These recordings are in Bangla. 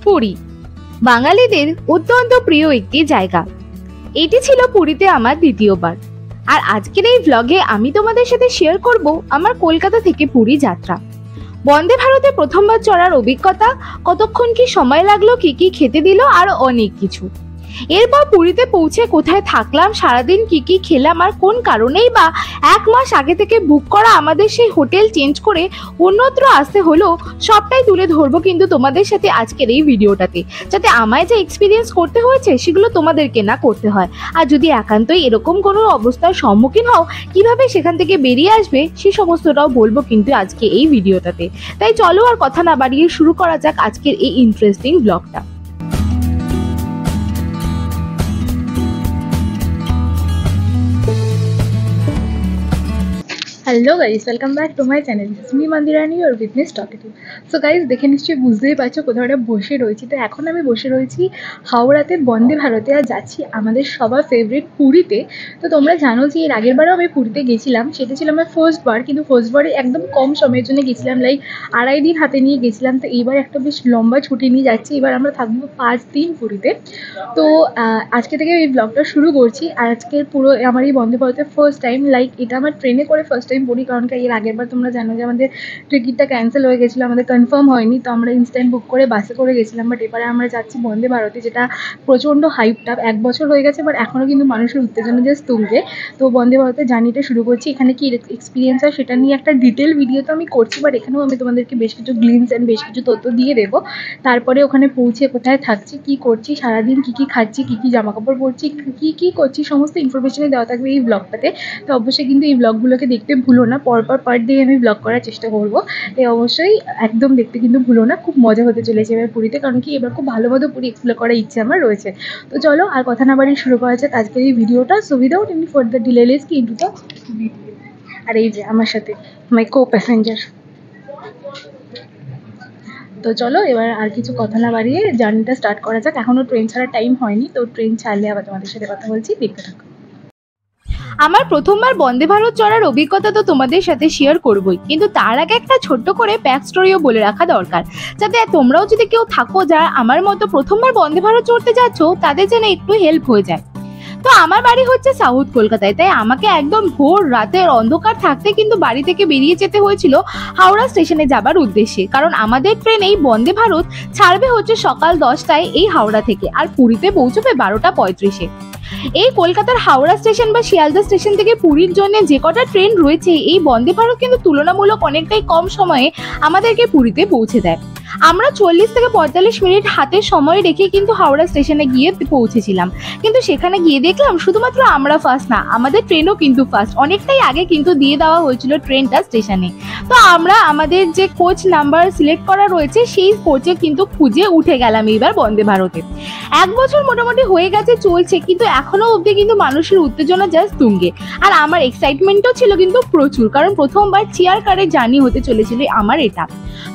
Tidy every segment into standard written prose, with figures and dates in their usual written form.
পুরী বাঙালিদের অত্যন্ত প্রিয় একটি জায়গা। এটি ছিল পুরীতে আমার দ্বিতীয়বার। আর আজকের এই ব্লগে আমি তোমাদের সাথে শেয়ার করব আমার কলকাতা থেকে পুরী যাত্রা। বন্দে ভারতে প্রথমবার চড়ার অভিজ্ঞতা, কতক্ষণ কি সময় লাগলো, কি কি খেতে দিল, আর অনেক কিছু। এরপর পুরীতে পৌঁছে কোথায় থাকলাম, সারাদিন কি কি খেলাম, আর কোন কারণেই বা 1 মাস আগে থেকে বুক করা আমাদের সেই হোটেল চেঞ্জ করে অন্যত্র আসতে হলো, সবটাই তুলে ধরবো কিন্তু তোমাদের সাথে আজকের এই ভিডিওটাতে, যাতে আমায় যে এক্সপিরিয়েন্স করতে হয়েছে সেগুলো তোমাদেরকে না করতে হয়। আর যদি একান্তই এরকম কোনো অবস্থার সম্মুখীন হও, কিভাবে সেখান থেকে বেরিয়ে আসবে সে সমস্তটাও বলবো কিন্তু আজকে এই ভিডিওটাতে। তাই চলো আর কথা না বাড়িয়ে শুরু করা যাক আজকের এই ইন্টারেস্টিং ব্লগটা। Hello guys, welcome back to my channel. Me Mandirani or business talkative. So guys, দেখে নিশ্চয়ই বুঝতেই পারছো কোথাও একটা বসে রয়েছি। তো এখন আমি বসে রয়েছি হাওড়াতে বন্দে ভারতে, আর যাচ্ছি আমাদের সবার ফেভারিট পুরীতে। তো তোমরা জানো যে এর আগের বারও আমি পুরীতে গেছিলাম, সেটা ছিল আমার ফার্স্ট বার, কিন্তু ফার্স্ট বারে একদম কম সময়ের জন্য গেছিলাম, লাইক 2.5 দিন হাতে নিয়ে গেছিলাম। তো এইবার একটা বেশ লম্বা ছুটি নিয়ে যাচ্ছি, এবার আমরা থাকবো 5 দিন পুরীতে। তো আজকে থেকে এই ব্লগটা শুরু করছি। আর আজকের পুরো আমার এই বন্দে ভারতের ফার্স্ট টাইম, লাইক এটা আমার ট্রেনে করে ফার্স্ট টাইম পুরী, কারণ কি এর আগের বার তোমরা জানো যে আমাদের টিকিটটা ক্যান্সেল হয়ে গেছিলো, আমাদের কনফার্ম হয়নি, তো আমরা ইনস্ট্যান্ট বুক করে বাসে করে গেছিলাম। বাট এবারে আমরা যাচ্ছি বন্দে ভারতে, যেটা প্রচণ্ড হাইপটা। 1 বছর হয়ে গেছে, বাট এখনও কিন্তু মানুষের উত্তেজনা জাস্ট তুলবে। তো বন্দে ভারতের জার্নিটা শুরু করছি। এখানে কি এক্সপিরিয়েন্স হয় সেটা নিয়ে একটা ডিটেল ভিডিও তো আমি করছি, বাট এখানেও আমি তোমাদেরকে বেশ কিছু গ্লিমস অ্যান্ড বেশ কিছু তথ্য দিয়ে দেবো। তারপরে ওখানে পৌঁছে কোথায় থাকছি, কি করছি সারাদিন, কি কি খাচ্ছি, কি কি জামাকাপড় পরছি, কি কি করছি, সমস্ত ইনফরমেশনে দেওয়া থাকবে এই ব্লগটাতে। তো অবশ্যই কিন্তু এই ব্লগগুলোকে দেখতে ভুলো না, পরপর পার ডে আমি ব্লগ করার চেষ্টা করবো। তাই অবশ্যই একদম দেখতে কিন্তু ভুলো না। খুব মজা হতে চলেছে এবার পুরীতে, কারণ কি এবার খুব ভালো মতো পুরী এক্সপ্লোর করার ইচ্ছে আমার রয়েছে। তো চলো আর কথা না বাড়িয়ে শুরু করা যাক আজকের এই ভিডিওটা। So without any further delay let's get into the video. আর এই যে আমার সাথে মাই কো প্যাসেঞ্জার। তো চলো এবার আর কিছু কথা না বাড়িয়ে জার্নিটা স্টার্ট করা যাক। এখনও ট্রেন ছাড়ার টাইম হয়নি, তো ট্রেন ছাড়লে আবার তোমাদের সাথে কথা বলছি, দেখতে থাকো। আমার প্রথমবার বন্দে ভারত চড়ার অভিজ্ঞতা তো তোমাদের সাথে শেয়ার করবই, কিন্তু তার আগে একটা ছোট্ট করে ব্যাক স্টোরিও বলে রাখা দরকার, যাতে তোমরাও যদি কেউ থাকো যারা আমার মতো প্রথমবার বন্দে ভারত চড়তে যাচ্ছ, তাদের যেন একটু হেল্প হয়ে যায়। তো আমার বাড়ি হচ্ছে সাউথ কলকাতায়, তাই আমাকে একদম ভোর রাতের অন্ধকার থাকতে কিন্তু বাড়ি থেকে বেরিয়ে যেতে হয়েছিল হাওড়া স্টেশনে যাবার উদ্দেশ্যে, কারণ আমাদের ট্রেন এই বন্দে ভারত ছাড়বে হচ্ছে সকাল 10টায় এই হাওড়া থেকে, আর পুরীতে পৌঁছবে 12টা 35-এ। এই কলকাতার হাওড়া স্টেশন বা শিয়ালদা স্টেশন থেকে পুরীর জন্য যে কটা ট্রেন রয়েছে, এই বন্দে ভারত কিন্তু তুলনামূলক অনেকটাই কম সময়ে আমাদেরকে পুরীতে পৌঁছে দেয়। আমরা 40 থেকে 45 মিনিট হাতে সময় রেখে কিন্তু হাওড়া স্টেশনে গিয়ে পৌঁছেছিলাম, কিন্তু সেখানে গিয়ে দেখলাম শুধুমাত্র আমরা ফার্স্ট না, আমাদের ট্রেনও কিন্তু ফার্স্ট। অনেকটাই আগে কিন্তু দিয়ে দেওয়া হয়েছিল ট্রেনটা স্টেশনে। তো আমরা আমাদের যে কোচ নাম্বার সিলেক্ট করা রয়েছে সেই কোচে কিন্তু খুঁজে উঠে গেলাম এইবার বন্দে ভারতে। 1 বছর মোটামুটি হয়ে গেছে চলছে, কিন্তু এখনো অবধি কিন্তু মানুষের উত্তেজনা জাস্ট তুঙ্গে। আর আমার এক্সাইটমেন্টও ছিল কিন্তু প্রচুর, কারণ প্রথমবার চেয়ার কারে জার্নি হতে চলেছিল আমার এটা।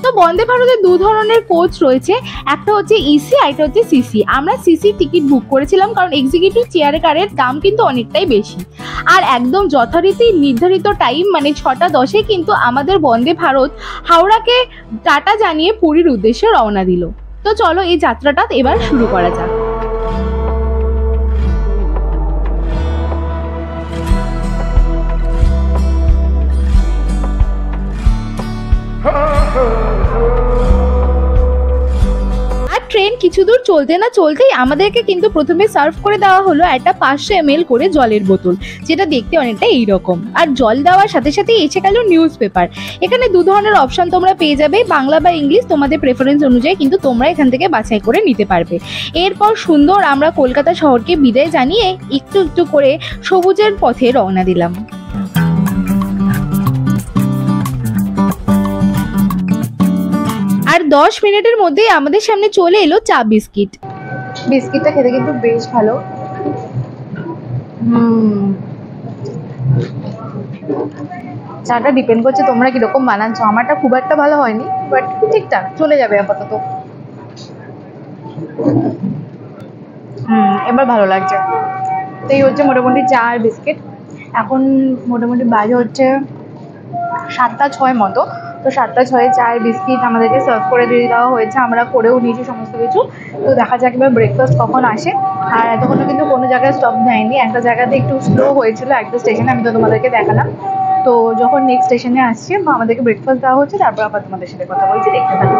তো বন্দে ভারতের 2 ধরনের কোচ রয়েছে, একটা হচ্ছে ইসি আর একটা হচ্ছে সিসি। আমরা সিসি টিকিট বুক করেছিলাম, কারণ এক্সিকিউটিভ চেয়ার কারের দাম কিন্তু অনেকটাই বেশি। আর একদম যথারীতি নির্ধারিত টাইম মানে 6টা 10-এ কিন্তু আমাদের বন্দে ভারত হাওড়াকে টাটা জানিয়ে পুরীর উদ্দেশ্যে রওনা দিল। তো চলো এই যাত্রাটা এবার শুরু করা যাক। ট্রেন কিছু দূর চলতে না চলতেই আমাদেরকে কিন্তু প্রথমে সার্ভ করে দেওয়া হলো একটা 500 ml করে জলের বোতল, যেটা দেখতে অনেকটা এইরকম। আর জল দেওয়ার সাথে সাথে এসে গেল নিউজ পেপার। এখানে 2 ধরনের অপশন তোমরা পেয়ে যাবে, বাংলা বা ইংলিশ, তোমাদের প্রেফারেন্স অনুযায়ী কিন্তু তোমরা এখান থেকে বাছাই করে নিতে পারবে। এরপর সুন্দর আমরা কলকাতা শহরকে বিদায় জানিয়ে একটু একটু করে সবুজের পথে রওনা দিলাম। আর 10 মিনিটের মধ্যেই আমাদের সামনে চলে এলো চা বিস্কিট। বিস্কিটটা খেতে কিন্তু বেশ ভালো। চাটা ডিপেন্ড করছে তোমরা কিরকম বানাচ্ছ, আমারটা খুব একটা ভালো হয়নি, বাট ঠিকঠাক চলে যাবে আপাতত। এবার ভালো লাগছে। তো এই হচ্ছে মোটামুটি চা আর বিস্কিট। এখন মোটামুটি বাজে হচ্ছে 7টা 6 মতো। তো তো 7টা 6 চায় বিস্কিট আমাদেরকে সার্ভ করে দিয়ে দেওয়া হয়েছে, আমরা করেও নিয়েছি সমস্ত কিছু। তো দেখা যাক এবার ব্রেকফাস্ট কখন আসে। আর এতক্ষণ কিন্তু কোনো জায়গায় স্টপ নেয়নি, একটা জায়গাতে একটু স্লো হয়েছিল একটা স্টেশনে, আমি তো তোমাদেরকে দেখালাম। তো যখন নেক্সট স্টেশনে আসছে আমাদেরকে ব্রেকফাস্ট দেওয়া হচ্ছে, তারপর আবার তোমাদের সাথে কথা বলছি, দেখতে থাকো।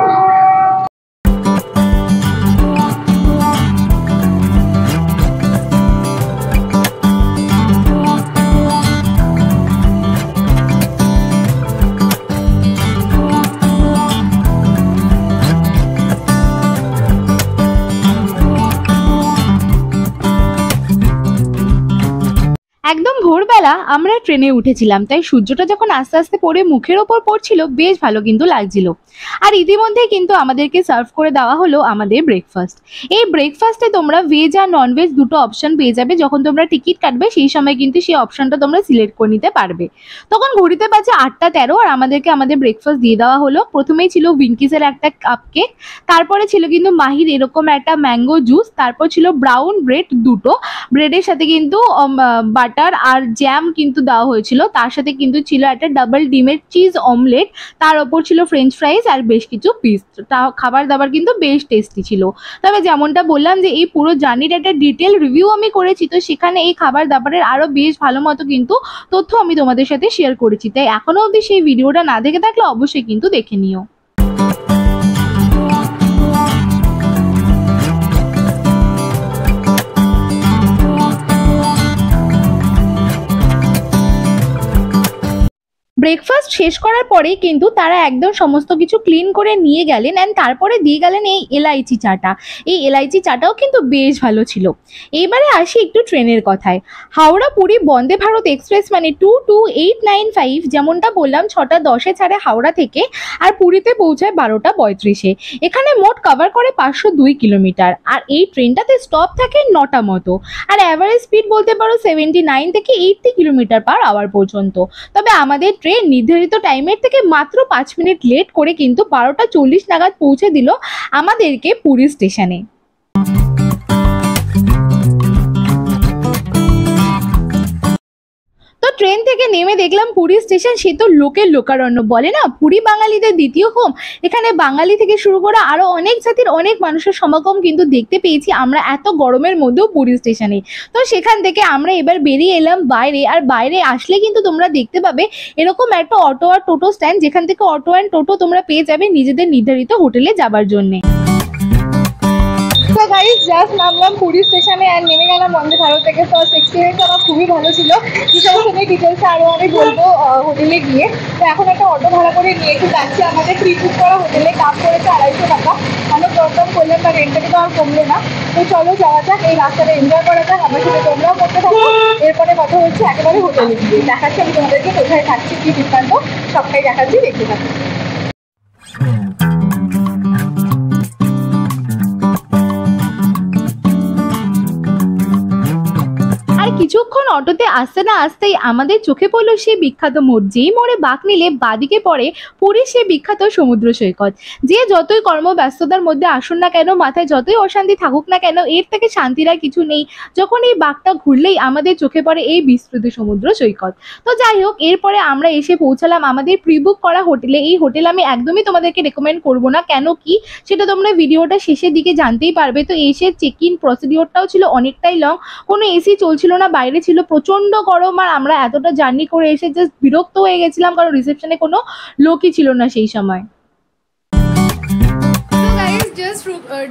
একদম ভোরবেলা আমরা ট্রেনে উঠেছিলাম, তাই সূর্যটা যখন আস্তে আস্তে পড়ে মুখের ওপর পড়ছিল বেশ ভালো কিন্তু লাগছিল। আর ইতিমধ্যে কিন্তু আমাদেরকে সার্ভ করে দেওয়া হলো আমাদের ব্রেকফাস্ট। এই ব্রেকফাস্টে তোমরা ভেজ আর ননভেজ দুটো অপশন পেয়ে যাবে। যখন তোমরা টিকিট কাটবে সেই সময় কিন্তু সেই অপশনটা তোমরা সিলেক্ট করে নিতে পারবে। তখন ঘড়িতে বাজে 8টা 13 আর আমাদেরকে আমাদের ব্রেকফাস্ট দিয়ে দেওয়া হলো। প্রথমেই ছিল উইঙ্কিসের একটা কাপ কেক, তারপরে ছিল কিন্তু মাহির এরকম একটা ম্যাঙ্গো জুস, তারপর ছিল ব্রাউন ব্রেড দুটো, ব্রেডের সাথে কিন্তু বাটার আর জ্যাম কিন্তু দেওয়া হয়েছিল, তার সাথে কিন্তু ছিল একটা ডাবল ডিমের চিজ অমলেট, তার ওপর ছিল ফ্রেঞ্চ ফ্রাইজ আর বেশ কিছু পিস। খাবার দাবার কিন্তু বেশ টেস্টি ছিল। তবে যেমনটা বললাম যে এই পুরো জার্নির একটা ডিটেল রিভিউ আমি করেছি, তো সেখানে এই খাবার দাবারের আরো বেশ ভালো মতো কিন্তু তথ্য আমি তোমাদের সাথে শেয়ার করেছি, তাই এখনো অবধি সেই ভিডিওটা না দেখে থাকলে অবশ্যই কিন্তু দেখে নিও। ব্রেকফাস্ট শেষ করার পরেই কিন্তু তারা একদম সমস্ত কিছু ক্লিন করে নিয়ে গেলেন অ্যান্ড তারপরে দিয়ে গেলেন এই এলাইচি চাটা। এই এলাইচি চাটাও কিন্তু বেশ ভালো ছিল। এইবারে আসি একটু ট্রেনের কথায়। হাওড়া পুরী বন্দে ভারত এক্সপ্রেস মানে 22895, যেমনটা বললাম 6টা 10-এ ছাড়ে হাওড়া থেকে আর পুরীতে পৌঁছায় 12টা 35-এ। এখানে মোট কভার করে 502 কিলোমিটার। আর এই ট্রেনটাতে স্টপ থাকে 9টা মতো। আর অ্যাভারেজ স্পিড বলতে পারো 79 থেকে 80 কিলোমিটার/আওয়ার পর্যন্ত। তবে আমাদের ট্রেন নির্ধারিত টাইমের থেকে মাত্র 5 মিনিট লেট করে কিন্তু 12টা 40 নাগাদ পৌঁছে দিল আমাদেরকে পুরী স্টেশনে। তো ট্রেন থেকে নেমে দেখলাম পুরী স্টেশন, সে তো লোকের লোকারণ্য, বলে না পুরী বাঙালিদের দ্বিতীয় হোম। এখানে বাঙালি থেকে শুরু করে আরো অনেক জাতির অনেক মানুষের সমাগম কিন্তু দেখতে পেয়েছি আমরা এত গরমের মধ্যেও পুরী স্টেশনে। তো সেখান থেকে আমরা এবার বেরিয়ে এলাম বাইরে। আর বাইরে আসলে কিন্তু তোমরা দেখতে পাবে এরকম একটা অটো আর টোটো স্ট্যান্ড, যেখান থেকে অটো অ্যান্ড টোটো তোমরা পেয়ে যাবে নিজেদের নির্ধারিত হোটেলে যাবার জন্যে। তো গাইস জাস্ট নামলাম পুরী স্টেশনে আর নেমে গেলাম বন্দে ভারত থেকে। ফার্স্ট এক্সপিরিয়েন্স আমার খুবই ভালো ছিল। কি সমস্ত ডিটেলসে আরও আমি বলবো হোটেলে গিয়ে। তো এখন একটা অটো ভাড়া করে নিয়ে একটু যাচ্ছি আমাদের প্রি বুক করা হোটেলে। কাজ করেছে 250 টাকা, আমরা প্রথম করলাম বা রেন্টটা কিন্তু আর কমলো না। তো চলো যাওয়া যাক, এই রাস্তাটা এনজয় করা যাক, আমার সাথে তোমরাও করতে থাকো। এরপরে কথা হচ্ছে একেবারে হোটেলে গিয়ে দেখাচ্ছি আমি তোমাদেরকে কোথায় থাকছি, কি বৃত্তান্ত সবটাই দেখাচ্ছি, দেখতে থাকো। কিছুক্ষণ অটোতে আসতে না আসতেই আমাদের চোখে পড়লো সেই বিখ্যাত মোড়। যেই মোড়ে বাঁক নিলে বাদিকে পড়ে পুরীর সেই বিখ্যাত সমুদ্র সৈকত। যে যতই কর্মব্যস্ততার মধ্যে আসুন না কেন, মাথায় যতই অশান্তি থাকুক না কেন, এর থেকে শান্তির আর কিছু নেই যখন এই বাঁকটা ঘুরলেই আমাদের চোখে পড়ে এই বিস্তৃত সমুদ্র সৈকত। তো যাই হোক, এরপরে আমরা এসে পৌঁছালাম আমাদের প্রি বুক করা হোটেলে। এই হোটেল আমি একদমই তোমাদেরকে রেকমেন্ড করবো না, কেন কি সেটা তোমরা ভিডিওটা শেষের দিকে জানতেই পারবে। তো এসে চেক ইন প্রসিডিওরটাও ছিল অনেকটাই লং, কোনো এসি চলছিল না, বাইরে ছিল প্রচন্ড গরম। আর আমরা এতটা জার্নি করে এসে জাস্ট বিরক্ত হয়ে গেছিলাম, কারণ রিসেপশনে কোনো লোকই ছিল না সেই সময়। জাস্ট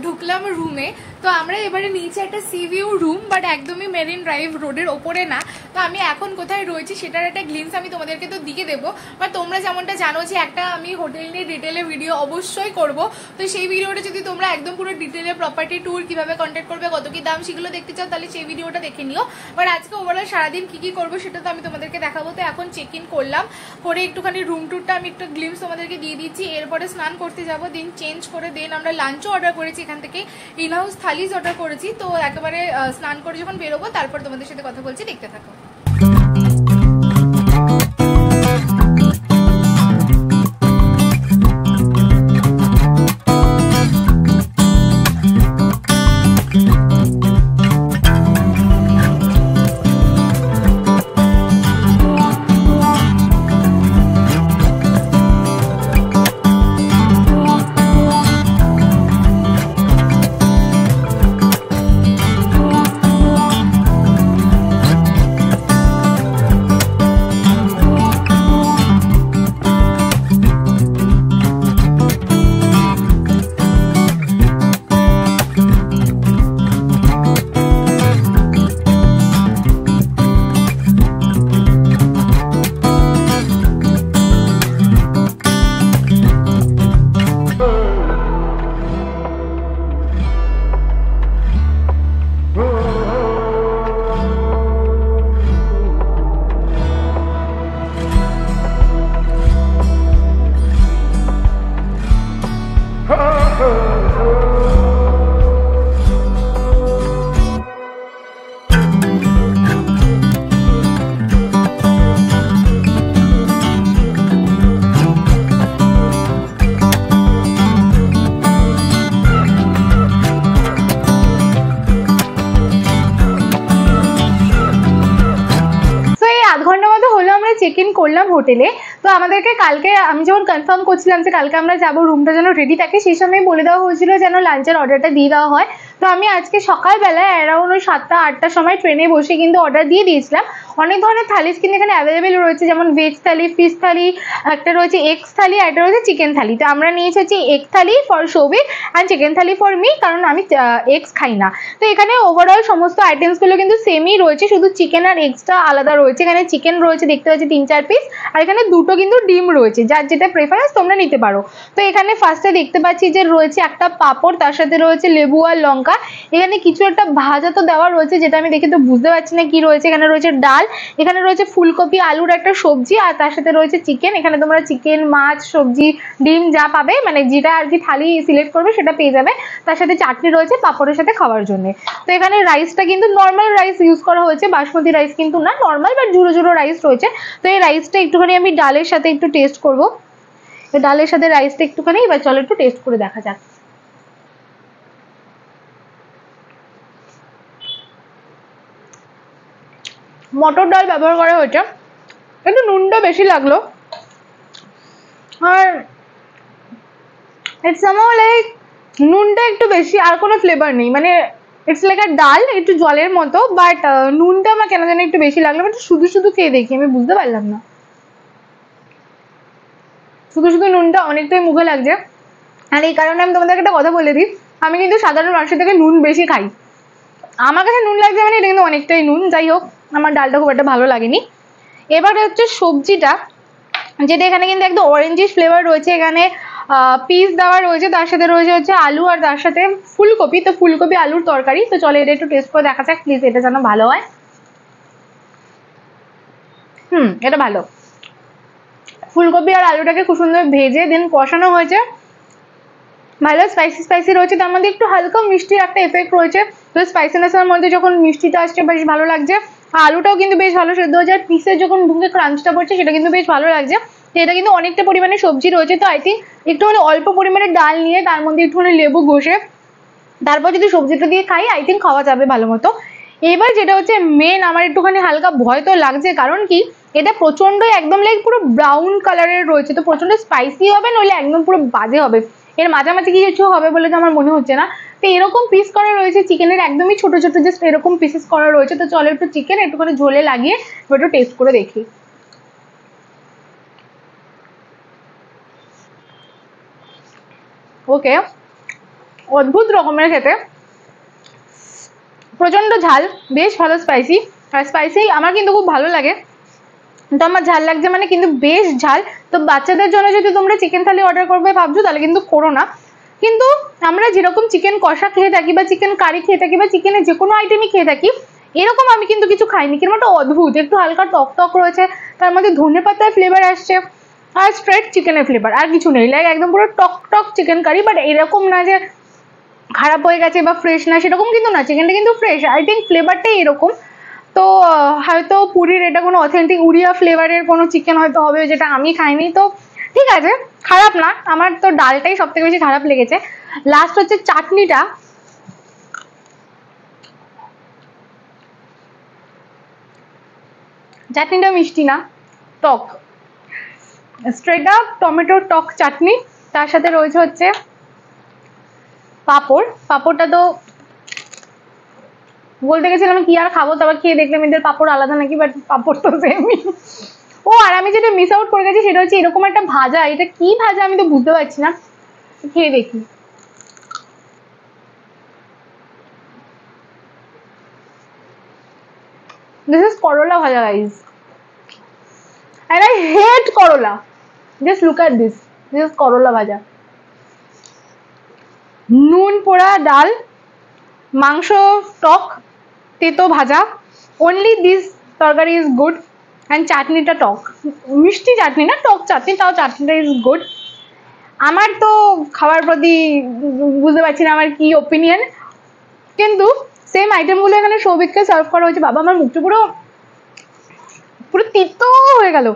ঢুকলাম রুমে। তো আমরা এবারে নিচে একটা সি ভিউ রুম, বাট একদমই মেরিন ড্রাইভ রোডের ওপরে না। তো আমি এখন কোথায় রয়েছি সেটার একটা গ্লিমস আমি তোমাদেরকে তো দিয়ে দেবো, বাট তোমরা যেমনটা জানো যে একটা আমি হোটেল নিয়ে ডিটেলে ভিডিও অবশ্যই করব। তো সেই ভিডিওটা যদি তোমরা একদম পুরো ডিটেলে প্রপার্টি ট্যুর কিভাবে কন্ট্যাক্ট করবে, কত কি দাম, সেগুলো দেখতে চাও তাহলে সেই ভিডিওটা দেখে নিও। বাট আজকে ওভারঅল সারাদিন কি কি করবো সেটা তো আমি তোমাদেরকে দেখাবো। তো এখন চেক ইন করলাম, করে একটুখানি রুম ট্যুরটা আমি একটু গ্লিমস তোমাদেরকে দিয়ে দিচ্ছি। এরপরে স্নান করতে যাবো, দেন চেঞ্জ করে দেন আমরা লাঞ্চও অর্ডার করেছি, এখান থেকে ইনহাউস থালিজ অর্ডার করেছি। তো একেবারে স্নান করে যখন বেরোবো তারপর তোমাদের সাথে কথা বলছি, দেখতে থাকো। চেক ইন করলাম হোটেলে। তো আমাদেরকে কালকে আমি যখন কনফার্ম করছিলাম যে কালকে আমরা যাবো, রুমটা যেন রেডি থাকে, সেই সময় বলে দেওয়া হয়েছিল যেন লাঞ্চের অর্ডারটা দিয়ে দেওয়া হয়। তো আমি আজকে সকালবেলায় অ্যারাউন্ড ওই 7টা-8টার সময় ট্রেনে বসে কিন্তু অর্ডার দিয়ে দিয়েছিলাম। অনেক ধরনের থালি কিন্তু এখানে অ্যাভেলেবেল রয়েছে, যেমন ভেজ থালি, ফিশ থালি, একটা রয়েছে এগস থালি, আর একটা রয়েছে চিকেন থালি। তো আমরা নিয়েছি হচ্ছে egg thali for Souvik and chicken thali for me, কারণ আমি এগস খাই না। তো এখানে ওভারঅল সমস্ত আইটেমসগুলো কিন্তু সেমই রয়েছে, শুধু চিকেন আর এগসটা আলাদা রয়েছে। এখানে চিকেন রয়েছে দেখতে পাচ্ছি 3-4 পিস, আর এখানে দুটো কিন্তু ডিম রয়েছে, যার যেটা প্রেফারেন্স তোমরা নিতে পারো। তো এখানে ফার্স্টে দেখতে পাচ্ছি যে রয়েছে একটা পাঁপড়, তার সাথে রয়েছে লেবু আর লঙ্কা। এখানে কিছু একটা ভাজা তো দেওয়া রয়েছে, যেটা আমি দেখে তো বুঝতে পারছি না কি রয়েছে। এখানে রয়েছে ডাল, এখানে রয়েছে ফুলকপি আলুর একটা সবজি, আর তার সাথে রয়েছে চিকেন। এখানে তোমরা চিকেন, মাছ, সবজি, ডিম যা পাবে, মানে যেটা আর কি থালি সিলেক্ট করবে সেটা পেয়ে যাবে। তার সাথে চাটনি রয়েছে পাঁপড়ের সাথে খাওয়ার জন্য। তো এখানে রাইসটা কিন্তু নর্মাল রাইস ইউজ করা হয়েছে, বাসমতি রাইস কিন্তু না, নর্মাল বাট ঝুড়ো ঝুড়ো রাইস রয়েছে। তো এই রাইসটা একটুখানি আমি ডালের সাথে একটু টেস্ট করবো। ডালের সাথে রাইসটা একটুখানি, এবার চলো একটু টেস্ট করে দেখা যাক। মটর ডাল ব্যবহার করা হয়েছে, একটু নুনটা বেশি লাগলো। আর ইটস সামহাউ লাইক নুনটা একটু বেশি, আর কোনো ফ্লেভার নেই, মানে ইটস লাইক আ ডাল একটু জলের মতো, বাট নুনটা আমার কেন যেন একটু বেশি লাগলো। বাট শুধু শুধু খেয়ে দেখি, আমি বুঝতে পারলাম না, শুধু শুধু নুনটা অনেকটাই মুখে লাগছে। আর এই কারণে আমি তোমাদেরকে একটা কথা বলে দিই, আমি কিন্তু সাধারণ মানুষের থেকে নুন বেশি খাই। আমার কাছে নুন লাগছে মানে এটা কিন্তু অনেকটাই নুন। যাই হোক, আমার ডালটা খুব একটা ভালো লাগেনি। এবারে হচ্ছে সবজিটা, যেটা এখানে কিন্তু একদম অরেঞ্জিশ ফ্লেভার রয়েছে। এখানে পিস দেওয়া রয়েছে, তার সাথে রয়েছে হচ্ছে আলু, আর তার সাথে ফুলকপি। তো ফুলকপি আলুর তরকারি। তো চলো এটা একটু টেস্ট করে দেখা যাক, প্লিজ, এটা যেন ভালো হয়। এটা ভালো। ফুলকপি আর আলুটাকে খুব সুন্দর ভেজে দেন কষানো হয়েছে, ভালো স্পাইসি স্পাইসি রয়েছে, তার মধ্যে একটু হালকা মিষ্টির একটা এফেক্ট রয়েছে। তো স্পাইসিনেসের মধ্যে যখন মিষ্টিটা আসছে বেশ ভালো লাগছে। আলুটাও কিন্তু বেশ ভালো সেদ্ধ হয়েছে, আর পিসের যখন মুখে ক্রাঞ্চটা পড়ছে সেটা কিন্তু বেশ ভালো লাগছে। তো এটা কিন্তু অনেকটা পরিমাণে সবজি রয়েছে, তো আই থিঙ্ক একটুখানি অল্প পরিমাণে ডাল নিয়ে তার মধ্যে একটুখানি লেবু ঘষে তারপর যদি সবজিটা দিয়ে খাই, আই থিঙ্ক খাওয়া যাবে ভালো মতো। এবার যেটা হচ্ছে মেন, আমার একটুখানি হালকা ভয় তো লাগছে, কারণ কি এটা প্রচন্ড একদম লাইক পুরো ব্রাউন কালারের রয়েছে, তো প্রচন্ড স্পাইসি হবে, নইলে একদম পুরো বাজে হবে। এর মাঝামাঝি কিছু হবে বলে তো আমার মনে হচ্ছে না। তো এরকম পিস করা রয়েছে চিকেনের, একদমই ছোট ছোট জাস্ট এরকম পিসেস করা রয়েছে। তো চলো একটু চিকেন একটুখানি ঝোলে লাগিয়ে একটু টেস্ট করে দেখি। ওকে, অদ্ভুত রকমের খেতে, প্রচন্ড ঝাল, বেশ ভালো স্পাইসি। আর স্পাইসি আমার কিন্তু খুব ভালো লাগে, তো আমার ঝাল লাগছে মানে কিন্তু বেশ ঝাল। তো বাচ্চাদের জন্য যদি তোমরা চিকেন থালি অর্ডার করবে ভাবছো, তাহলে কিন্তু করো না। কিন্তু আমরা যেরকম চিকেন কষা খেয়ে থাকি বা চিকেন কারি খেয়ে থাকি বা চিকেনের যে কোনো আইটেমই খেয়ে থাকি, এরকম আমি কিন্তু কিছু খাইনি। কিরকম একটা অদ্ভুত, একটু হালকা টক টক রয়েছে, তার মধ্যে ধনে পাতার ফ্লেভার আসছে, আর স্ট্রেট চিকেনের ফ্লেভার, আর কিছু নেই। লাইক একদম পুরো টক টক চিকেন কারি। বাট এরকম না যে খারাপ হয়ে গেছে বা ফ্রেশ না, সেরকম কিন্তু না, চিকেনটা কিন্তু ফ্রেশ। আই থিঙ্ক ফ্লেভারটাই এরকম। তো হয়তো পুরীর এটা কোনো অথেন্টিক উড়িয়া ফ্লেভারের কোনো চিকেন হয়তো হবে, যেটা আমি খাইনি। তো ঠিক আছে, খারাপ না। আমার তো ডালটাই সব থেকে বেশি খারাপ লেগেছে। লাস্ট হচ্ছে চাটনিটা, চাটনিটা মিষ্টি না, টক, স্ট্রেট আপ টমেটোর টক চাটনি। তার সাথে রয়েছে হচ্ছে পাঁপড়। পাঁপড়টা তো বলতে গেছিলাম কি আর খাবো, তারপর খেয়ে দেখলাম এদের পাঁপড় আলাদা নাকি, বাট পাঁপড় তো সেমই। ও, আর আমি যেটা মিস আউট করে গেছি সেটা হচ্ছে এরকম একটা ভাজা, এটা কি ভাজা আমি তো বুঝতে পারছি না, খেয়ে দেখি। দিস ইজ করলা ভাজা গাইস, and I hate করলা। Just look at this, this is করলা ভাজা, নুন পোড়া ডাল, মাংস টক, তেতো ভাজা, only this তরকারি is good, and চাটনিটা টক, মিষ্টি চাটনি না, টক চাটনি, তাও চাটনিটা is good। আমার তো খাওয়ার প্রতি বুঝতে পারছি না আমার কি ওপিনিয়ন, কিন্তু সেম আইটেমগুলো এখানে সৌভিককে সার্ভ করা হয়েছে। বাবা, আমার মুখটা পুরো পুরো তিতো হয়ে গেল।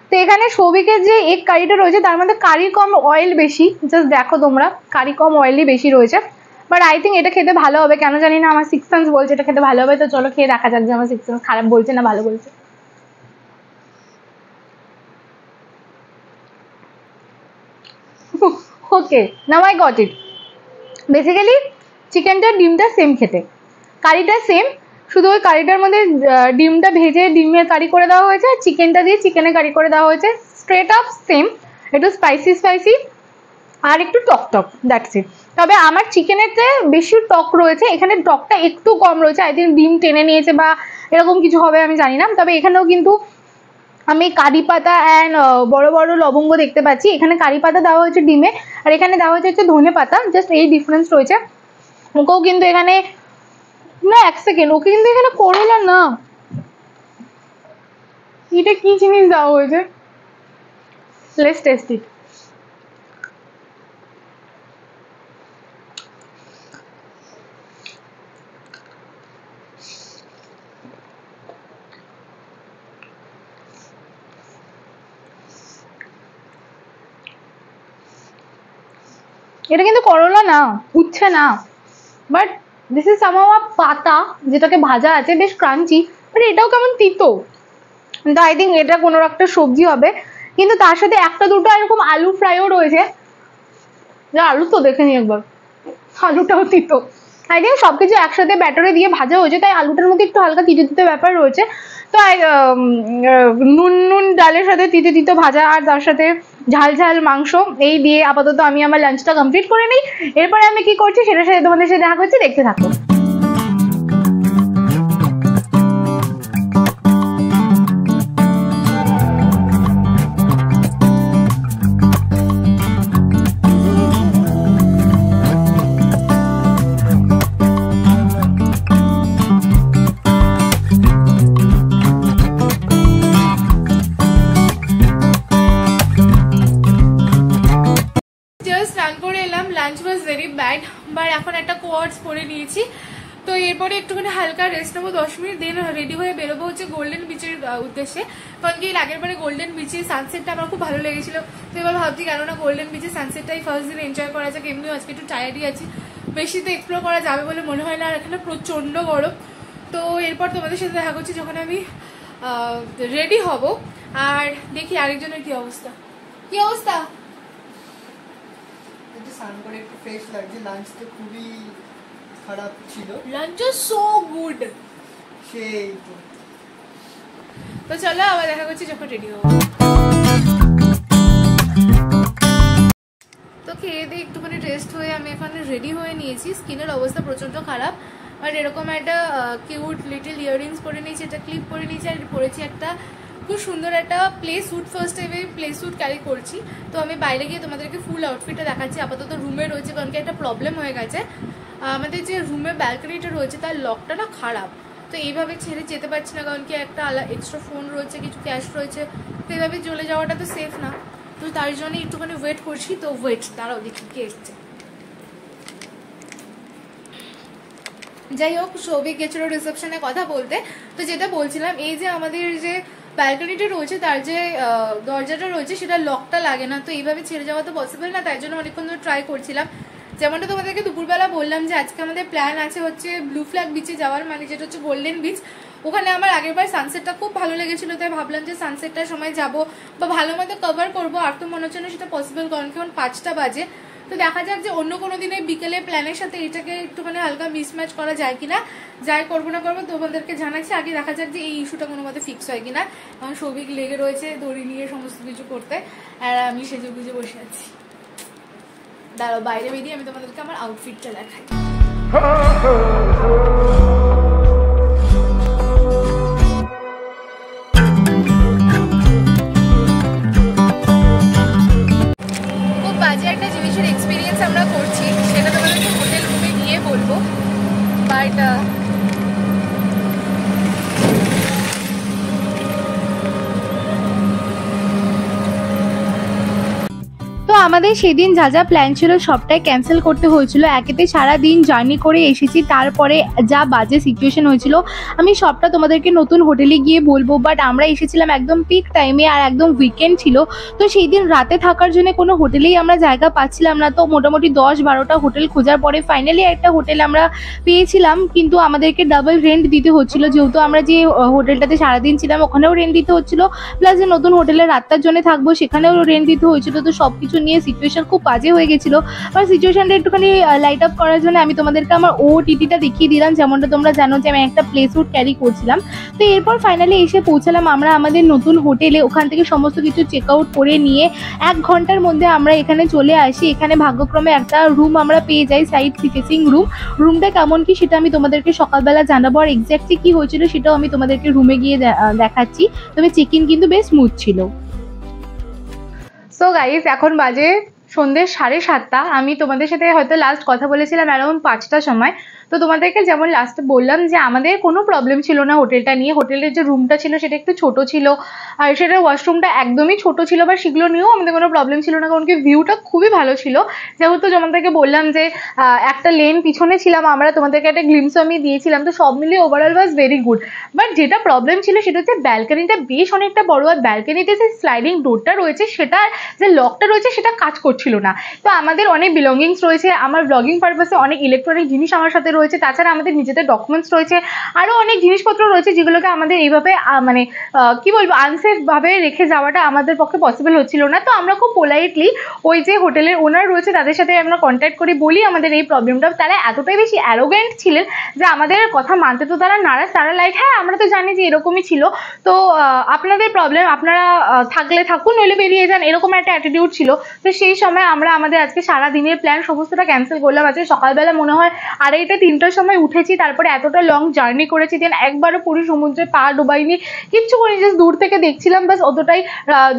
তো এখানে সৌভিকের যে এগ কারিটা রয়েছে তার মধ্যে কারি কম অয়েল বেশি, জাস্ট দেখো তোমরা, কারি কম অয়েলই বেশি রয়েছে। বাট আই থিঙ্ক এটা খেতে ভালো হবে, কেন জানি না, আমার সিক্স সেন্স বলছে এটা খেতে ভালো হবে। তো চলো খেয়ে দেখা যাক যে আমার সিক্স সেন্স খারাপ বলছে না ভালো বলছে। Okay, now I got it. Basically চিকেনটা ডিমটা সেম খেতে, কারিটা সেম, শুধু ওই কারিটার মধ্যে ডিমটা ভেজে ডিমের কারি করে দেওয়া হয়েছে, আর চিকেনটা দিয়ে চিকেনের কারি করে দেওয়া হয়েছে। স্ট্রেট আপ সেম, একটু স্পাইসি স্পাইসি আর একটু টক টক, দ্যাটস ইট। তবে আমার চিকেনেতে বেশি টক রয়েছে, এখানে টকটা একটু কম রয়েছে। আই থিঙ্ক ডিম টেনে নিয়েছে বা এরকম কিছু হবে, আমি জানি না। তবে এখানেও কিন্তু আমি কারি পাতা অ্যান্ড বড় বড় লবঙ্গ দেখতে পাচ্ছি। এখানে কারি পাতা দেওয়া হয়েছে ডিমে, আর এখানে দেওয়া হয়েছে ধনে পাতা, জাস্ট এই ডিফারেন্স রয়েছে। ওকেও কিন্তু এখানে না, এক সেকেন্ড, ওকে কিন্তু এখানে করলা না, এটা কি জিনিস দেওয়া হয়েছে, লেটস টেস্ট ইট। এটা কিন্তু করলা না, উচ্ছে না, বাট দিস ইজ সামহাউ আ পাতা যেটাকে ভাজা আছে, বেশ ক্রাঞ্চি, বাট এটাও কেমন তিতো। তো আই থিঙ্ক এটা কোনো একটা সবজি হবে, কিন্তু তার সাথে একটা দুটো এরকম আলু ফ্রাইও রয়েছে। আলু তো দেখে নি একবার, আলুটাও তিতো। আই থিঙ্ক সবকিছু একসাথে ব্যাটারে দিয়ে ভাজা হয়েছে, তাই আলুটার মধ্যে একটু হালকা তিতো তিতো ব্যাপার রয়েছে। তো নুন নুন ডালের সাথে তিতো তিতো ভাজা, আর তার সাথে ঝাল ঝাল মাংস, এই দিয়ে আপাতত আমি আমার লাঞ্চটা কমপ্লিট করে নিই। এরপরে আমি কি করছি সেটার সাথে তোমাদের সাথে দেখা করছি, দেখতে থাকো। স্নান করে এলাম, lunch was very bad, but এখন একটা কোয়ার্টস পরে নিয়েছি। তো এরপরে একটুখানি হালকা রেস্ট নেবো 10 মিনিট, দেন রেডি হয়ে বেরোবো হচ্ছে গোল্ডেন বিচের উদ্দেশ্যে। কারণ কি আগের বারে গোল্ডেন বিচের সানসেটটা আমার খুব ভালো লেগেছিল, তো এবার ভাবছি কেননা গোল্ডেন বিচের সানসেটটাই ফার্স্ট দিন এনজয় করা যাক। এমনিও আজকে একটু টায়ার্ডই আছি, বেশি তো এক্সপ্লোর করা যাবে বলে মনে হয় না, আর এখানে প্রচন্ড গরম। তো এরপর তোমাদের সাথে দেখা করছি যখন আমি রেডি হব। আর দেখি আরেকজনের কি অবস্থা। কি অবস্থা? স্নান করে একটু ফ্রেশ লাগছে, লাঞ্চ তো খুবই খারাপ ছিল। লাঞ্চ সো গুড, সেই তো চলো আবার দেখা করছি যখন রেডি হবো। তো খেয়ে দিয়ে একটুখানি রেস্ট হয়ে আমি এখন রেডি হয়ে নিয়েছি। স্কিনের অবস্থা প্রচন্ড খারাপ, আর এরকম একটা কিউট লিটল ইয়াররিংস পরে নিয়েছি, একটা ক্লিপ পরে নিয়েছি, আর পরেছি একটা খুব সুন্দর একটা প্লে স্যুট। ফার্স্ট টাইমে প্লে স্যুট ক্যারি করছি। তো আমি বাইরে গিয়ে তোমাদেরকে ফুল আউটফিটটা দেখাচ্ছি। আপাতত রুমে রয়েছে, কারণ কি একটা প্রবলেম হয়ে গেছে, আমাদের যে রুমে ব্যালকনিটা রয়েছে তার লকটা না খারাপ, তো এইভাবে ছেড়ে যেতে পারছি না, কারণ কি একটা এক্সট্রা ফোন রয়েছে, কিছু ক্যাশ রয়েছে, তো এইভাবে চলে যাওয়াটা তো সেফ না। তো তার জন্য একটুখানি ওয়েট করছি। তো ওয়েট, তারাও দেখি কে এসছে। যাই হোক, সৌভিক গেছিল রিসেপশনে কথা বলতে। তো যেটা বলছিলাম, এই যে আমাদের যে ব্যালকনিটা রয়েছে তার যে দরজাটা রয়েছে সেটা লকটা লাগে না, তো এইভাবে ছেড়ে যাওয়া তো পসিবল না, তাই জন্য অনেকক্ষণ ধরে ট্রাই করছিলাম। যেমনটা তোমাদেরকে দুপুরবেলা বললাম যে আজকে আমাদের প্ল্যান আছে হচ্ছে ব্লু ফ্ল্যাগ বিচে যাওয়ার, মানে যেটা হচ্ছে গোল্ডেন বিচ। ওখানে আমার আগেরবার সানসেটটা খুব ভালো লেগেছিল, তাই ভাবলাম যে সানসেটটার সময় যাব বা ভালো মতো কভার করবো। আর তো মনে হচ্ছে না সেটা পসিবল, কারণ কি এখন 5টা বাজে। তো দেখা যাক যে অন্য কোনো দিনে বিকেলে প্ল্যানের সাথে এটাকে একটুখানি হালকা মিসম্যাচ করা যায় কিনা। যাই করবো না করবো তোমাদেরকে জানাচ্ছি, আগে দেখা যাক যে এই ইস্যুটা কোনো মতে ফিক্স হয় কিনা। এখন সৌভিক লেগে রয়েছে দড়ি নিয়ে সমস্ত কিছু করতে, আর আমি সেজে গুজে বসে আছি। দাঁড়াও, বাইরে বেরিয়ে আমি তোমাদেরকে আমার আউটফিটটা দেখাই। খুব বাজে একটা জিনিসের এক্সপিরিয়েন্স আমরা করছি, সেটা তোমাদেরকে হোটেল রুমে গিয়ে বলবো, বাট তো আমাদের সেদিন যা যা প্ল্যান ছিল সবটাই ক্যান্সেল করতে হয়েছিল। একেতে সারা দিন জার্নি করে এসেছি, তারপরে যা বাজে সিচুয়েশন হয়েছিল আমি সবটা তোমাদেরকে নতুন হোটেলে গিয়ে বলবো। বাট আমরা এসেছিলাম একদম পিক টাইমে, আর একদম উইকেন্ড ছিল, তো সেই দিন রাতে থাকার জন্য কোনো হোটেলেই আমরা জায়গা পাচ্ছিলাম না। তো মোটামুটি 10-12টা হোটেল খোঁজার পরে ফাইনালি একটা হোটেল আমরা পেয়েছিলাম, কিন্তু আমাদেরকে ডাবল রেন্ট দিতে হচ্ছিল, যেহেতু আমরা যে হোটেলটাতে সারাদিন ছিলাম ওখানেও রেন্ট দিতে হচ্ছিল, প্লাস যে নতুন হোটেলে রাতটার জন্য থাকবো সেখানেও রেন্ট দিতে হয়েছিল। তো সব কিছু নিয়ে নিয়ে সিচুয়েশন খুব বাজে হয়ে গেছিলো। বা সিচুয়েশনটা একটুখানি লাইট আপ করার জন্য আমি তোমাদেরকে আমার ওটিটিটা দেখিয়ে দিলাম, যেমনটা তোমরা জানো যে আমি একটা প্লে স্যুট ক্যারি করছিলাম। তো এরপর ফাইনালি এসে পৌঁছালাম আমরা আমাদের নতুন হোটেলে। ওখান থেকে সমস্ত কিছু চেক আউট করে নিয়ে 1 ঘন্টার মধ্যে আমরা এখানে চলে আসি। এখানে ভাগ্যক্রমে একটা রুম আমরা পেয়ে যাই, সাইড ফেসিং রুমটা কেমন কি সেটা আমি তোমাদেরকে সকালবেলা জানাবো, আর এক্স্যাক্টলি কি হয়েছিল সেটাও আমি তোমাদেরকে রুমে গিয়ে দেখাচ্ছি। তবে চেক ইন কিন্তু বেশ স্মুথ ছিল। সো গাইস, এখন বাজে সন্ধ্যে 7:30। আমি তোমাদের সাথে হয়তো লাস্ট কথা বলেছিলাম অ্যারাউন্ড 5টার সময়। তো তোমাদেরকে যেমন লাস্টে বললাম যে আমাদের কোনো প্রবলেম ছিল না হোটেলটা নিয়ে। হোটেলের যে রুমটা ছিল সেটা একটু ছোট ছিল, আর সেটার ওয়াশরুমটা একদমই ছোট ছিল, বা সেগুলো নিয়েও আমাদের কোনো প্রবলেম ছিল না, কারণ কি ভিউটা খুবই ভালো ছিল। যেহেতু তোমাদেরকে বললাম যে একটা লেন পিছনে ছিলাম আমরা, তোমাদেরকে একটা গ্লিমসও আমি দিয়েছিলাম। তো সব মিলিয়ে overall was very good. But যেটা প্রবলেম ছিল সেটা হচ্ছে ব্যালকানিটা বেশ অনেকটা বড়, আর ব্যালকানিতে যে স্লাইডিং ডোরটা রয়েছে সেটা যে লকটা রয়েছে সেটা কাজ করছিল না। তো আমাদের অনেক বিলঙ্গিংস রয়েছে, আমার ব্লগিং পারপাসে অনেক ইলেকট্রনিক জিনিস আমার সাথে রয়েছে, তাছাড়া আমাদের নিজেদের ডকুমেন্টস রয়েছে, আরও অনেক জিনিসপত্র রয়েছে যেগুলোকে আমাদের এইভাবে মানে কি বলবো আনসেফ ভাবে রেখে যাওয়াটা আমাদের পক্ষে পসিবল হচ্ছিল না। তো আমরা খুব পোলাইটলি ওই যে হোটেলের ওনার রয়েছে তাদের সাথে আমরা কন্ট্যাক্ট করে বলি আমাদের এই প্রবলেমটা। তারা এতটাই বেশি অ্যারোগেন্ট ছিলেন যে আমাদের কথা মানতে তো তারা নারাজ। তারা লাইক হ্যাঁ আমরা তো জানি যে এরকমই ছিল, তো আপনাদের প্রবলেম, আপনারা থাকলে থাকুন নইলে বেরিয়ে যান, এরকম একটা অ্যাটিটিউড ছিল। তো সেই সময় আমরা আমাদের আজকে সারা দিনের প্ল্যান সমস্তটা ক্যান্সেল করলাম। আজকে সকালবেলা মনে হয় 2:30-3টার সময় উঠেছি, তারপরে এতটা লং জার্নি করেছি, দেন একবারও পুরী সমুদ্রে পা ডুবাইনি, কিচ্ছু করিনি, জাস্ট দূর থেকে দেখছিলাম বাস অতটাই।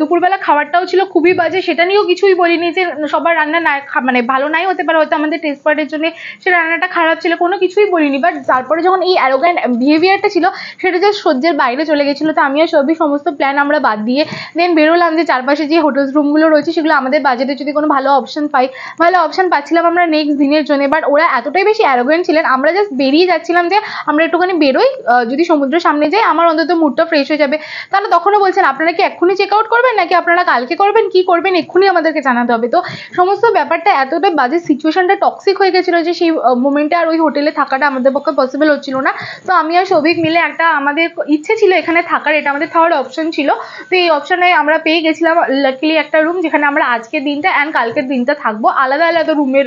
দুপুরবেলা খাবারটাও ছিল খুবই বাজে, সেটা নিয়েও কিছুই বলিনি যে সবার রান্না না মানে ভালো নাই হতে পারে, হয়তো আমাদের টেস্ট পার্টের জন্য সে রান্নাটা খারাপ ছিল, কোনো কিছুই বলিনি। বাট তারপরে যখন এই অ্যারোগ্যান্ট বিহেভিয়ারটা ছিল সেটা যে সহ্যের বাইরে চলে গেছিলো। তো আমি আর সবই সমস্ত প্ল্যান আমরা বাদ দিয়ে দেন বেরোলাম যে চারপাশে যে হোটেলস রুমগুলো রয়েছে সেগুলো আমাদের বাজেটে যদি কোনো ভালো অপশন পাই, ভালো অপশন পাচ্ছিলাম আমরা নেক্সট দিনের জন্য। বাট ওরা এতটাই বেশি অ্যারোগ্যান্ট ছিলেন, আমরা জাস্ট বেরিয়ে যাচ্ছিলাম যে আমরা একটুখানি বেরোই, যদি সমুদ্রের সামনে যাই আমার অন্তত মুডটা ফ্রেশ হয়ে যাবে। তাহলে তখনও বলছেন আপনারা কি এক্ষুনি চেক আউট করবেন নাকি আপনারা কালকে করবেন, কি করবেন এক্ষুনি আমাদেরকে জানাতে হবে। তো সমস্ত ব্যাপারটা এতটা বাজে, সিচুয়েশনটা টক্সিক হয়ে গেছিলো যে সেই মোমেন্টে আর ওই হোটেলে থাকাটা আমাদের পক্ষে পসিবল হচ্ছিল না। তো আমি আর সৌভিক মিলে একটা আমাদের ইচ্ছে ছিল এখানে থাকার, এটা আমাদের থার্ড অপশন ছিল। তো এই অপশনে আমরা পেয়ে গেছিলাম লাকিলি একটা রুম, যেখানে আমরা আজকের দিনটা অ্যান্ড কালকের দিনটা থাকবো, আলাদা আলাদা রুমের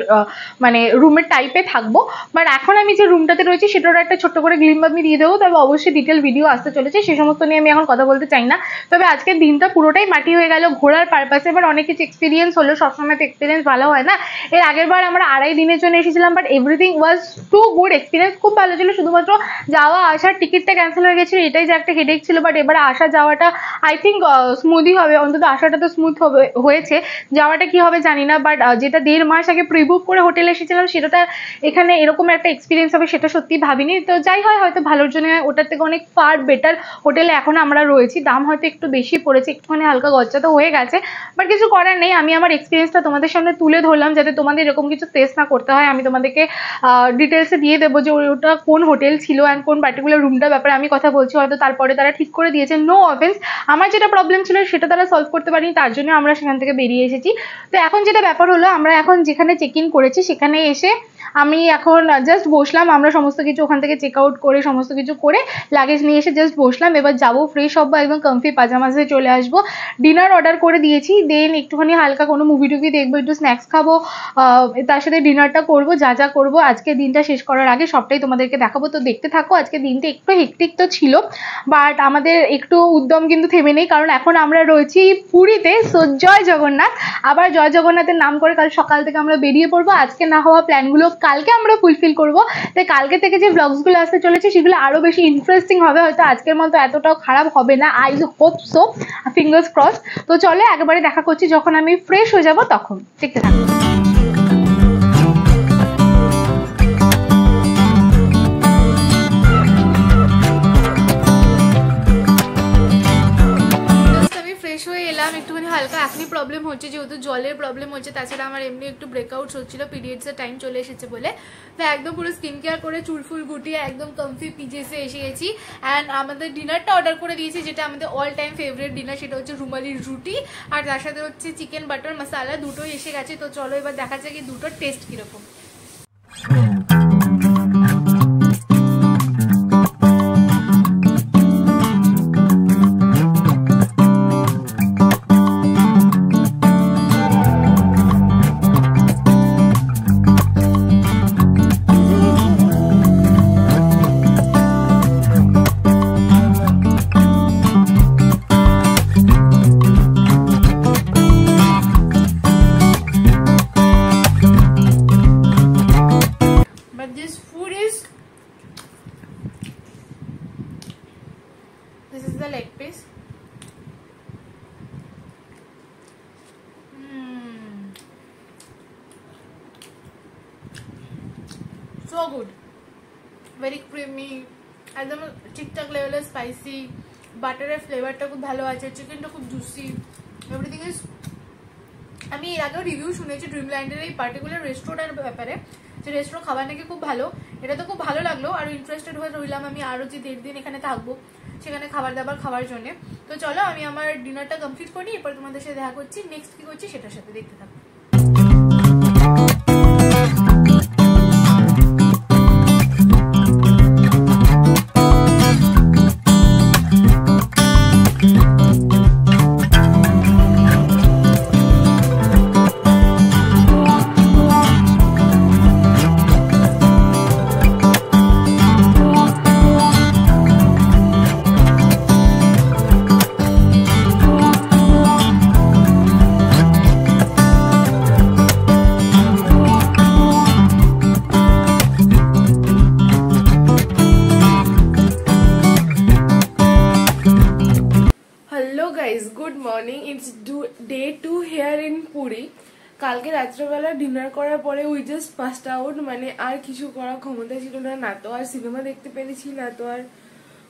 মানে রুমের টাইপে থাকবো। বাট এখন আমি যে রুমটাতে রয়েছি সেটার একটা ছোট্ট করে গ্লিম আমি দিয়ে দেবো, তবে অবশ্যই ডিটেল ভিডিও আসতে চলেছে, সে সমস্ত নিয়ে আমি এখন কথা বলতে চাই না। তবে আজকের দিনটা পুরোটাই মাটি হয়ে গেল ঘোরার পারপাসে। এবার অনেক কিছু এক্সপিরিয়েন্স হলো, সবসময় তো এক্সপিরিয়েন্স ভালো হয় না। এর আগের বার আমরা 2.5 দিনের জন্য এসেছিলাম, but everything was too good, experience খুব ভালো ছিল। শুধুমাত্র যাওয়া আসার টিকিটটা ক্যান্সেল হয়ে গেছিলো, এটাই যে একটা হেডেক ছিল। বাট এবার আসা যাওয়াটা আই থিঙ্ক স্মুথই হবে, অন্তত আসাটা তো স্মুথ হয়েছে, যাওয়াটা কি হবে জানি না। বাট যেটা 1.5 মাস আগে প্রি বুক করে হোটেলে এসেছিলাম সেটা এখানে এরকম একটা এক্সপিরিয়েন্স হবে সেটা সত্যি ভাবিনি। তো যাই হয়, হয়তো ভালোর জন্য, ওটার থেকে অনেক ফার বেটার হোটেলে এখন আমরা রয়েছি। দাম হয়তো একটু বেশি পড়েছে, একটুখানি হালকা গচ্চা তো হয়ে গেছে, বাট কিছু করার নেই। আমি আমার এক্সপিরিয়েন্সটা তোমাদের সামনে তুলে ধরলাম যাতে তোমাদের এরকম কিছু ফেস না করতে হয়। আমি তোমাদেরকে ডিটেলসে দিয়ে দেবো যে ওটা কোন হোটেল ছিল অ্যান্ড কোন পার্টিকুলার রুমটার ব্যাপারে আমি কথা বলছি, হয়তো তারপরে তারা ঠিক করে দিয়েছে, নো অফেন্স। আমার যেটা প্রবলেম ছিল সেটা তারা সলভ করতে পারেনি, তার জন্য আমরা সেখান থেকে বেরিয়ে এসেছি। তো এখন যেটা ব্যাপার হলো, আমরা এখন যেখানে চেক ইন করেছি সেখানে এসে আমি এখন জাস্ট বসলাম। আমরা সমস্ত কিছু ওখান থেকে চেক আউট করে সমস্ত কিছু করে লাগেজ নিয়ে এসে জাস্ট বসলাম। এবার যাবো, ফ্রেশ হবো, একদম কমফি পাজামাসে চলে আসবো। ডিনার অর্ডার করে দিয়েছি, দেন একটুখানি হালকা কোনো মুভি টুভি দেখবো, একটু স্ন্যাক্স খাবো, তার সাথে ডিনারটা করবো। যা যা করবো আজকে দিনটা শেষ করার আগে সবটাই তোমাদেরকে দেখাবো, তো দেখতে থাকো। আজকে দিনটা একটু হেক্টিক তো ছিল, বাট আমাদের একটু উদ্যম কিন্তু থেমে নেই, কারণ এখন আমরা রয়েছি পুরীতে। সো জয় জগন্নাথ, আবার জয় জগন্নাথের নাম করে কাল সকাল থেকে আমরা বেরিয়ে পড়বো। আজকে না হওয়া প্ল্যানগুলো কালকে আমরা ফুলফিল করবো। তাই কালকে থেকে যে ব্লগসগুলো আসতে চলেছে সেগুলো আরও বেশি ইন্টারেস্টিং হবে, হয়তো আজকের মতো এতটাও খারাপ হবে না, I hope so, fingers cross. তো চলো একবারে দেখা করছি যখন আমি ফ্রেশ হয়ে যাবো, তখন দেখতে থাকবো। একটুখানি হালকা এখনই প্রবলেম হচ্ছে, যেহেতু জলের প্রবলেম হচ্ছে, তাছাড়া আমার এমনি একটু ব্রেকআউট হচ্ছিল, পিরিয়ডসের টাইম চলে এসেছে বলে। তো একদম পুরো স্কিন কেয়ার করে চুলফুল গুটিয়ে একদম কমফি পিজেসে এসে গেছি। অ্যান্ড আমাদের ডিনারটা অর্ডার করে দিয়েছি, যেটা আমাদের অল টাইম ফেভারিট ডিনার, সেটা হচ্ছে রুমালির রুটি, আর তার সাথে হচ্ছে চিকেন বাটার মশালা, দুটোই এসে গেছে। তো চলো এবার দেখা যাক কি দুটোর টেস্ট কিরকম। but this food is, this is the leg piece. So good, very creamy, একদম ঠিকঠাক লেভেলের স্পাইসি, বাটারের ফ্লেভারটা খুব ভালো আছে, চিকেনটা খুব জুসি, এভরিথিং ইজ। আমি এর আগেও রিভিউ শুনেছি ড্রিমল্যান্ডের এই পার্টিকুলার রেস্টুরেন্টের ব্যাপারে, যে রেস্টুরেন্ট খাবার নাকি খুব ভালো। এটা তো খুব ভালো লাগলো, আর ইন্টারেস্টেড হয়ে রইলাম আমি আরও যে 1.5 দিন এখানে থাকবো সেখানে খাবার দাবার খাওয়ার জন্য। তো চলো আমি আমার ডিনারটা কমপ্লিট করি, এরপর তোমাদের সাথে দেখা করছি, নেক্সট কি করছি সেটার সাথে দেখতে থাকো। Good morning, it's day 2 here in Puri. কালকে রাত্রেবেলা ডিনার করার পরে উই জাস্ট পাস্ট আউট, মানে আর কিছু করার ক্ষমতা ছিল না, না তো আর সিনেমা দেখতে পেরেছি, না তো আর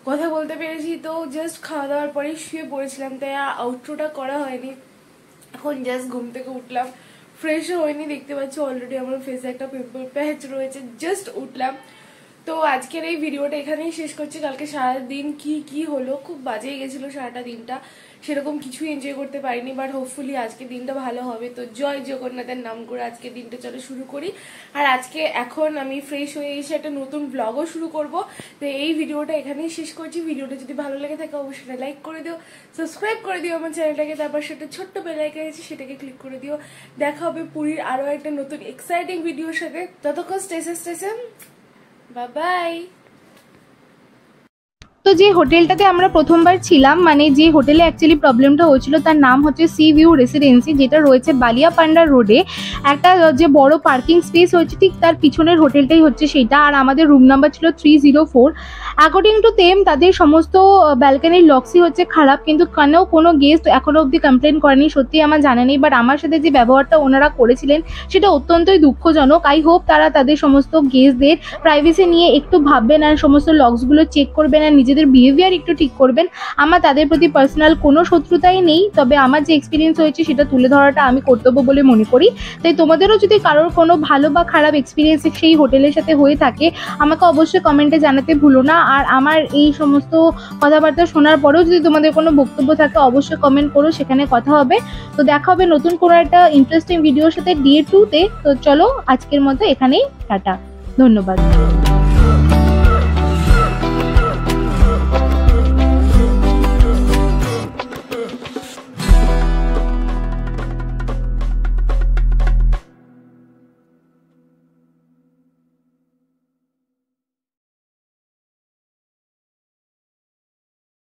কথা বলতে পেরেছি। তো জাস্ট খাওয়া দাওয়ার পরে শুয়ে পড়েছিলাম, তাই আর আউটরোটা করা হয়নি। এখন জাস্ট ঘুম থেকে উঠলাম, ফ্রেশও হয়নি, দেখতে পাচ্ছি অলরেডি আমার ফেসে একটা পিম্পল প্যাচ রয়েছে, জাস্ট উঠলাম। তো আজকের এই ভিডিওটা এখানেই শেষ করছি। কালকে সারাদিন কি হলো, খুব বাজে গেছিল সারাটা দিনটা, সেরকম কিছু এনজয় করতে পারিনি, বাট হোপফুলি আজকে দিনটা ভালো হবে। তো জয় জগন্নাথের নাম করে আজকে দিনটা চলো শুরু করি। আর আজকে এখন আমি ফ্রেশ হয়ে এসে একটা নতুন ব্লগও শুরু করব। তো এই ভিডিওটা এখানেই শেষ করছি। ভিডিওটা যদি ভালো লেগে থাকে অবশ্যই লাইক করে দিও, সাবস্ক্রাইব করে দিও আমার চ্যানেলটাকে, তারপর সেটা ছোট্ট বেল আইকন আছে সেটাকে ক্লিক করে দিও। দেখা হবে পুরীর আরো একটা নতুন এক্সাইটিং ভিডিওর সাথে। ততক্ষণ স্টেশন বাই বাই। তো যে হোটেলটাতে আমরা প্রথমবার ছিলাম, মানে যে হোটেলে অ্যাকচুয়ালি প্রবলেমটা হয়েছিল তার নাম হচ্ছে সি ভিউ রেসিডেন্সি, যেটা রয়েছে বালিয়াপান্ডা রোডে। একটা যে বড় পার্কিং স্পেস হয়েছে ঠিক তার পিছনের হোটেলটাই হচ্ছে সেইটা, আর আমাদের রুম নাম্বার ছিল 304। অ্যাকর্ডিং টু দেম তাদের সমস্ত ব্যালকানির লক্সই হচ্ছে খারাপ, কিন্তু কেন কোনো গেস্ট এখনো অবধি কমপ্লেন করেনি সত্যি আমার জানা নেই। বাট আমার সাথে যে ব্যবহারটা ওনারা করেছিলেন সেটা অত্যন্তই দুঃখজনক। আই হোপ তারা তাদের সমস্ত গেস্টদের প্রাইভেসি নিয়ে একটু ভাববেন, আর সমস্ত লক্সগুলো চেক করবেন, আর নিজেদের বিহেভিয়ার একটু ঠিক করবেন। আমার তাদের প্রতি পার্সোনাল কোনো শত্রুতাই নেই, তবে আমার যে এক্সপিরিয়েন্স হয়েছে সেটা তুলে ধরাটা আমি কর্তব্য বলে মনে করি। তাই তোমাদেরও যদি কারোর কোনো ভালো বা খারাপ এক্সপিরিয়েন্স সেই হোটেলের সাথে হয়ে থাকে আমাকে অবশ্যই কমেন্টে জানাতে ভুলো না। আর আমার এই সমস্ত কথাবার্তা শোনার পরেও যদি তোমাদের কোনো বক্তব্য থাকে অবশ্যই কমেন্ট করো, সেখানে কথা হবে। তো দেখা হবে নতুন কোনো একটা ইন্টারেস্টিং ভিডিওর সাথে ডে 2-তে। তো চলো আজকের মতো এখানেই টাটা, ধন্যবাদ।